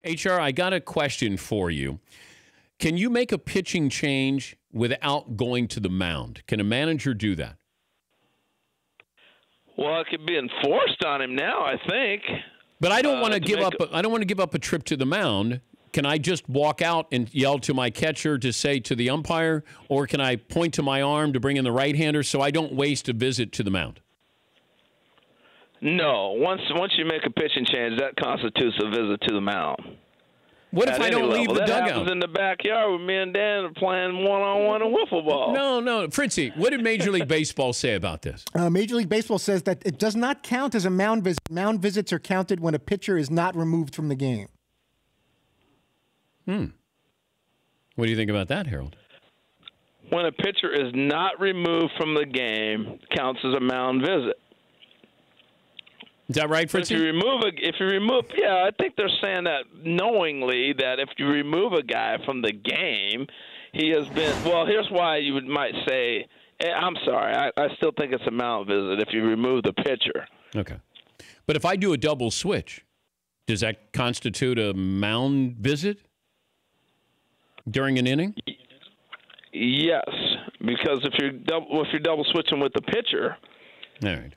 HR, I got a question for you. Can you make a pitching change without going to the mound? Can a manager do that? Well, it could be enforced on him now, I think. But I don't want to give up. I don't want to give up a trip to the mound. Can I just walk out and yell to my catcher to say to the umpire, or can I point to my arm to bring in the right-hander so I don't waste a visit to the mound? No. Once you make a pitching change, that constitutes a visit to the mound. What if I don't leave the that dugout? Happens in the backyard with me and Dan are playing one-on-one in wiffle ball. No. Fritzy, what did Major League Baseball say about this? Major League Baseball says that it does not count as a mound visit. Mound visits are counted when a pitcher is not removed from the game. What do you think about that, Harold? When a pitcher is not removed from the game, counts as a mound visit. Is that right, Fritzy? If you remove, yeah, I think they're saying that knowingly, that if you remove a guy from the game, he has been. Well, here's why you might say, I'm sorry, I still think it's a mound visit if you remove the pitcher. Okay, but if I do a double switch, does that constitute a mound visit during an inning? Yes, because if you're double switching with the pitcher. All right.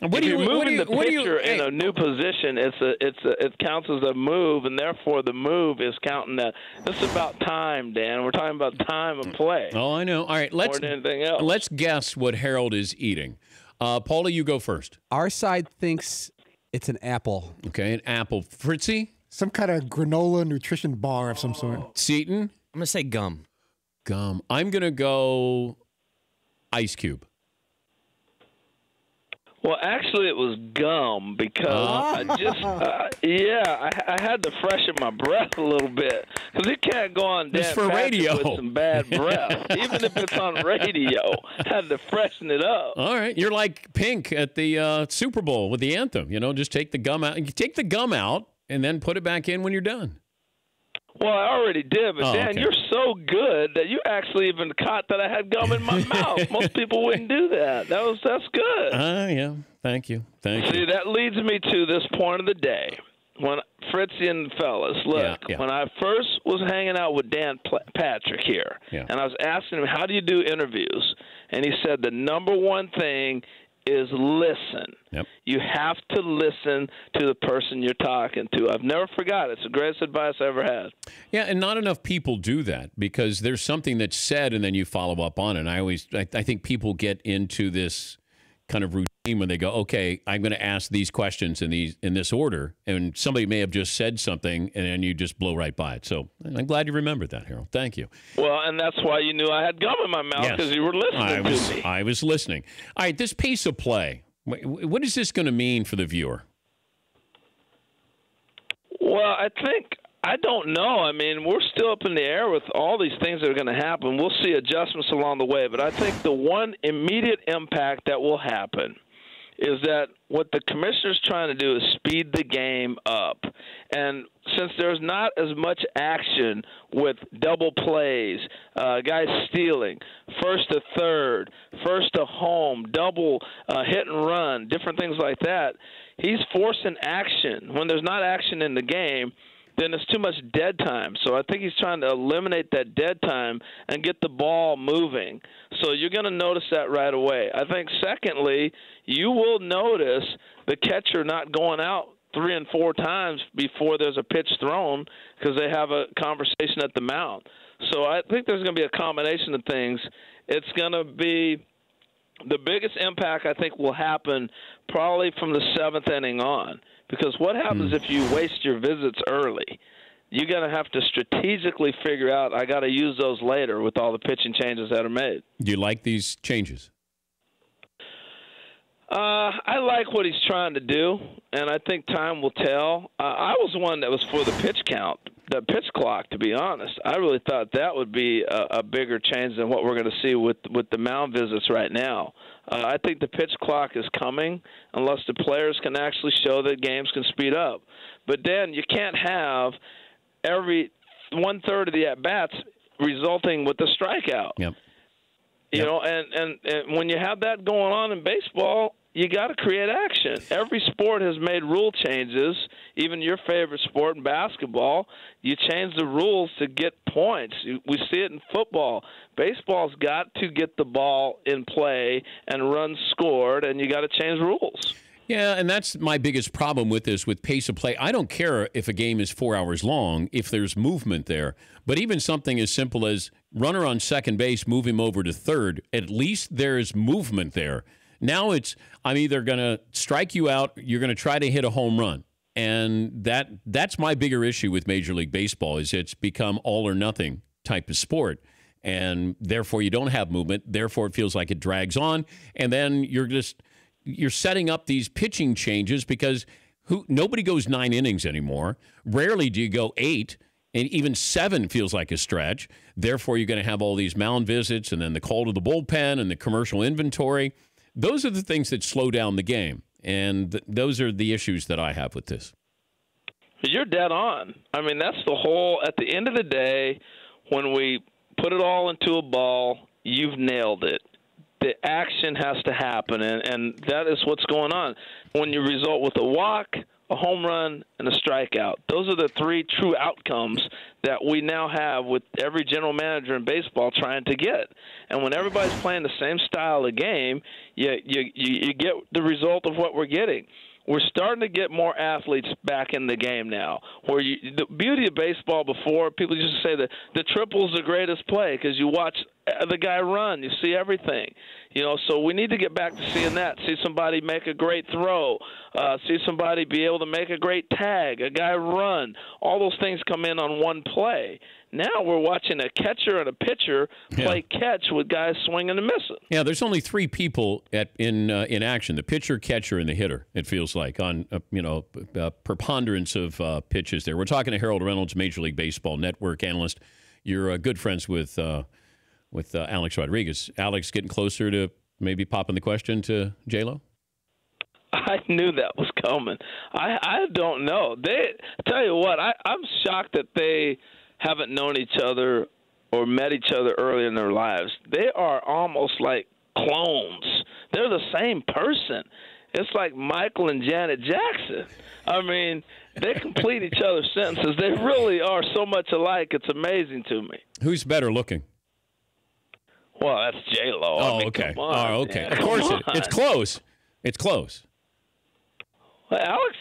If you're moving the pitcher in a new position, it counts as a move, and therefore the move is counting that. This is about time, Dan. We're talking about time of play. Oh, I know. All right, more than anything else. Let's guess what Harold is eating. Paula, you go first. Our side thinks it's an apple. Okay, an apple. Fritzy? Some kind of granola nutrition bar of some sort. Seton? I'm going to say gum. Gum. I'm going to go ice cube. Well, actually, it was gum because I had to freshen my breath a little bit because you can't go on Dan for Patrick radio with some bad breath, even if it's on radio. I had to freshen it up. All right, you're like Pink at the Super Bowl with the anthem. You know, just take the gum out. You take the gum out and then put it back in when you're done. Well, I already did, but Dan, okay. you're so good that you actually even caught that I had gum in my mouth. Most people wouldn't do that. That's good. Yeah. Thank you. See, that leads me to this point of the day. When Fritzy and fellas, look, when I first was hanging out with Dan Patrick here, and I was asking him, how do you do interviews? And he said the number one thing is listen. Yep. You have to listen to the person you're talking to. I've never forgot it. It's the greatest advice I ever had. Yeah, and not enough people do that because there's something that's said and then you follow up on it. And I think people get into this kind of routine when they go, okay, I'm going to ask these questions in this order, and somebody may have just said something and then you just blow right by it. So I'm glad you remembered that, Harold. Thank you. Well, and that's why you knew I had gum in my mouth, because you were listening to me. I was listening. All right, this pace of play, what is this going to mean for the viewer? Well, I don't know. I mean, we're still up in the air with all these things that are going to happen. We'll see adjustments along the way. But I think the one immediate impact that will happen is that what the commissioner's trying to do is speed the game up. And since there's not as much action with double plays, guys stealing, first to third, first to home, double hit and run, different things like that, he's forcing action. When there's not action in the game, then it's too much dead time. So I think he's trying to eliminate that dead time and get the ball moving. So you're going to notice that right away. I think, secondly, you will notice the catcher not going out 3 and 4 times before there's a pitch thrown because they have a conversation at the mound. So I think there's going to be a combination of things. It's going to be the biggest impact, I think, will happen probably from the 7th inning on. Because what happens if you waste your visits early? You're going to have to strategically figure out, I got to use those later with all the pitching changes that are made. Do you like these changes? I like what he's trying to do, and I think time will tell. I was one that was for the pitch count, the pitch clock, to be honest. I really thought that would be a bigger change than what we're going to see with the mound visits right now. I think the pitch clock is coming unless the players can actually show that games can speed up. But, Dan, you can't have every 1/3 of the at-bats resulting with a strikeout. Yep. You know, and when you have that going on in baseball, you got to create action. Every sport has made rule changes. Even your favorite sport in basketball, you change the rules to get points. We see it in football. Baseball's got to get the ball in play and runs scored, and you got to change rules. Yeah, and that's my biggest problem with this, with pace of play. I don't care if a game is 4 hours long, if there's movement there. But even something as simple as runner on second base, move him over to third, at least there's movement there. Now it's, I'm either going to strike you out, you're going to try to hit a home run. And that's my bigger issue with Major League Baseball, is it's become all or nothing type of sport. And therefore you don't have movement. Therefore it feels like it drags on. And then you're setting up these pitching changes because nobody goes 9 innings anymore. Rarely do you go 8. And even 7 feels like a stretch. Therefore, you're going to have all these mound visits and then the call to the bullpen and the commercial inventory. Those are the things that slow down the game. And those are the issues that I have with this. You're dead on. I mean, that's the whole, at the end of the day, when we put it all into a ball, you've nailed it. The action has to happen, and that is what's going on. When you result with a walk, a home run, and a strikeout. Those are the 3 true outcomes that we now have with every general manager in baseball trying to get. And when everybody's playing the same style of game, you get the result of what we're getting. We're starting to get more athletes back in the game now. The beauty of baseball before, people used to say that the triple's the greatest play because you watch the guy run, you see everything. So we need to get back to seeing that. See somebody make a great throw, see somebody be able to make a great tag, a guy run. All those things come in on one play. Now we're watching a catcher and a pitcher play catch with guys swinging and missing. Yeah, there's only 3 people in action: the pitcher, catcher, and the hitter. It feels like on preponderance of pitches there. We're talking to Harold Reynolds, Major League Baseball Network analyst. You're good friends with Alex Rodriguez. Alex, getting closer to maybe popping the question to J-Lo? I knew that was coming. I don't know. Tell you what, I'm shocked that they haven't known each other or met each other early in their lives. They are almost like clones. They're the same person. It's like Michael and Janet Jackson. I mean, they complete each other's sentences. They really are so much alike. It's amazing to me. Who's better looking? Well, that's J-Lo. Oh, okay. Come on, okay. Of course, it's close. It's close. Well, Alex,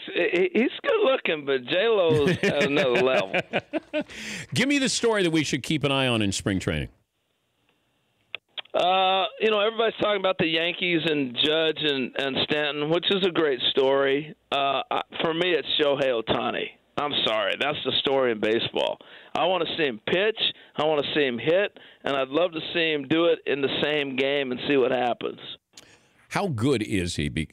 he's good looking, but J-Lo's at another level. Give me the story that we should keep an eye on in spring training. Everybody's talking about the Yankees and Judge and Stanton, which is a great story. For me, it's Shohei Ohtani. I'm sorry. That's the story in baseball. I want to see him pitch. I want to see him hit. And I'd love to see him do it in the same game and see what happens. How good is he?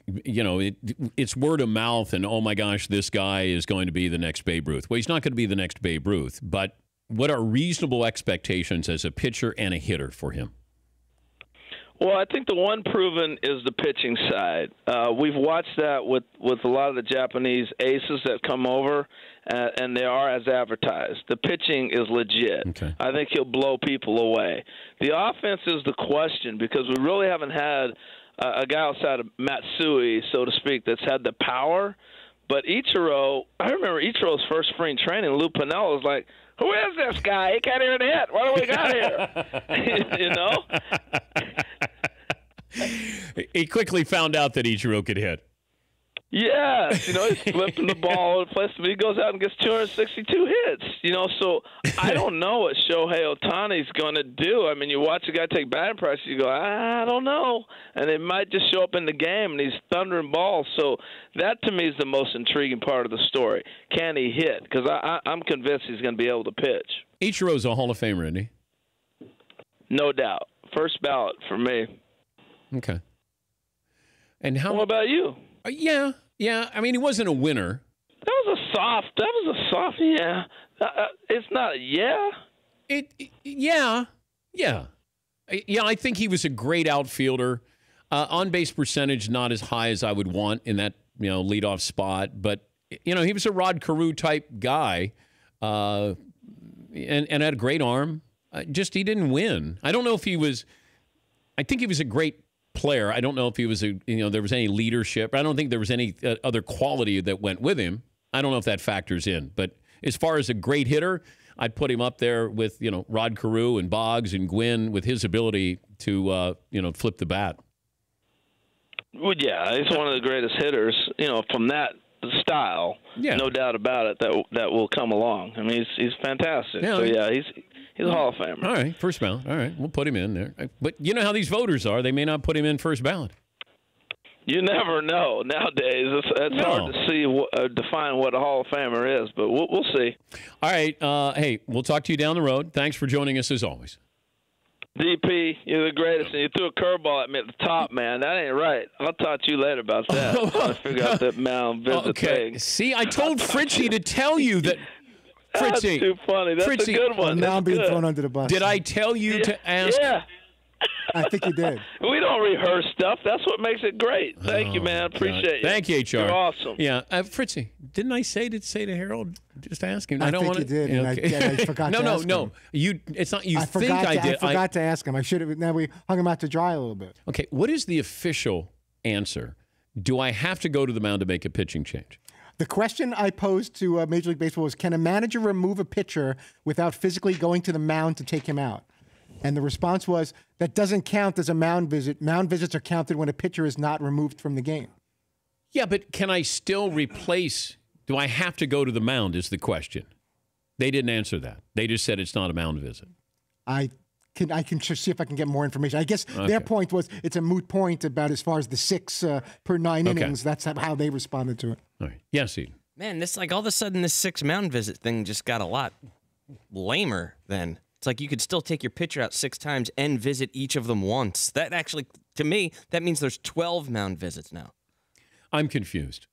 It's word of mouth and, oh, my gosh, this guy is going to be the next Babe Ruth. Well, he's not going to be the next Babe Ruth. But what are reasonable expectations as a pitcher and a hitter for him? Well, I think the one proven is the pitching side. We've watched that with a lot of the Japanese aces that come over, and they are as advertised. The pitching is legit. Okay. I think he'll blow people away. The offense is the question because we really haven't had a guy outside of Matsui, so to speak, that's had the power. But Ichiro, I remember Ichiro's first spring training, Lou Piniella was like, who is this guy? He can't even hit. What do we got here? He quickly found out that Ichiro could hit. Yes, he's flipping the ball. He goes out and gets 262 hits. So I don't know what Shohei Ohtani's going to do. I mean, you watch a guy take batting practice, you go, I don't know. And it might just show up in the game, and he's thundering balls. So that, to me, is the most intriguing part of the story. Can he hit? Because I'm convinced he's going to be able to pitch. Ichiro's a Hall of Famer, isn't he? No doubt. First ballot for me. Okay. And how? What about you? Yeah. I mean, he wasn't a winner. That was a soft. Yeah. It's not. Yeah. Yeah. I think he was a great outfielder. On base percentage not as high as I would want in that leadoff spot, but he was a Rod Carew type guy, and had a great arm. Just he didn't win. I don't know if he was. I think he was a great player. I don't know if he was there was any leadership. I don't think there was any other quality that went with him. I don't know if that factors in. But as far as a great hitter, I'd put him up there with, Rod Carew and Boggs and Gwynn with his ability to, flip the bat. Well, yeah, he's one of the greatest hitters, from that style. Yeah. No doubt about it that will come along. I mean, he's fantastic. Yeah, so, yeah, he's a Hall of Famer. All right, first ballot. All right, we'll put him in there. But you know how these voters are. They may not put him in first ballot. You never know nowadays. It's hard to see, define what a Hall of Famer is, but we'll see. All right. Hey, we'll talk to you down the road. Thanks for joining us as always. DP, you're the greatest, and you threw a curveball at me at the top, man. That ain't right. I'll talk to you later about that. I figure out that mound visit thing. See, I told Fritzy to tell you that. Fritzy, that's too funny. That's Fritzy, a good one. Now I'm being thrown under the bus. Did I tell you to ask? Yeah. I think you did. We don't rehearse stuff. That's what makes it great. Thank you, man. Appreciate you. Thank you, HR. You're awesome. Yeah, Fritzy, didn't I say to Harold? Just ask him. I don't want to. You did. Okay. And I forgot. to ask him. It's not. You I think I did? I forgot to ask him. I should have. Now we hung him out to dry a little bit. Okay. What is the official answer? Do I have to go to the mound to make a pitching change? The question I posed to Major League Baseball was, can a manager remove a pitcher without physically going to the mound to take him out? And the response was, that doesn't count as a mound visit. Mound visits are counted when a pitcher is not removed from the game. Yeah, but can I still replace? Do I have to go to the mound is the question. They didn't answer that. They just said it's not a mound visit. I can just see if I can get more information. I guess their point was it's a moot point about as far as the 6 per 9 innings. That's how they responded to it. All right. Yes, Eden. Man, all of a sudden this 6 mound visit thing just got a lot lamer then. It's like you could still take your pitcher out 6 times and visit each of them once. That actually, to me, that means there's 12 mound visits now. I'm confused.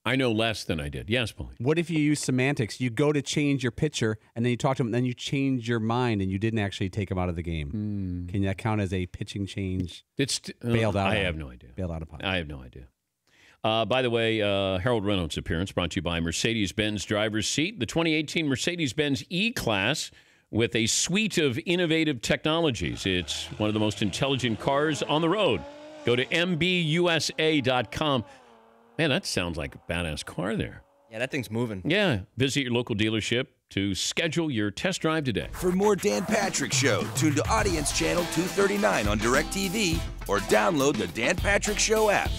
I know less than I did. Yes, Pauline. What if you use semantics? You go to change your pitcher, and then you talk to him, and then you change your mind, and you didn't actually take him out of the game. Can that count as a pitching change? It's bailed out. I have no idea. Bailed out of pocket. I have no idea. By the way, Harold Reynolds' appearance brought to you by Mercedes-Benz Driver's Seat, the 2018 Mercedes-Benz E-Class with a suite of innovative technologies. It's one of the most intelligent cars on the road. Go to MBUSA.com. Man, that sounds like a badass car there. Yeah, that thing's moving. Yeah. Visit your local dealership to schedule your test drive today. For more Dan Patrick Show, tune to Audience Channel 239 on DirecTV or download the Dan Patrick Show app.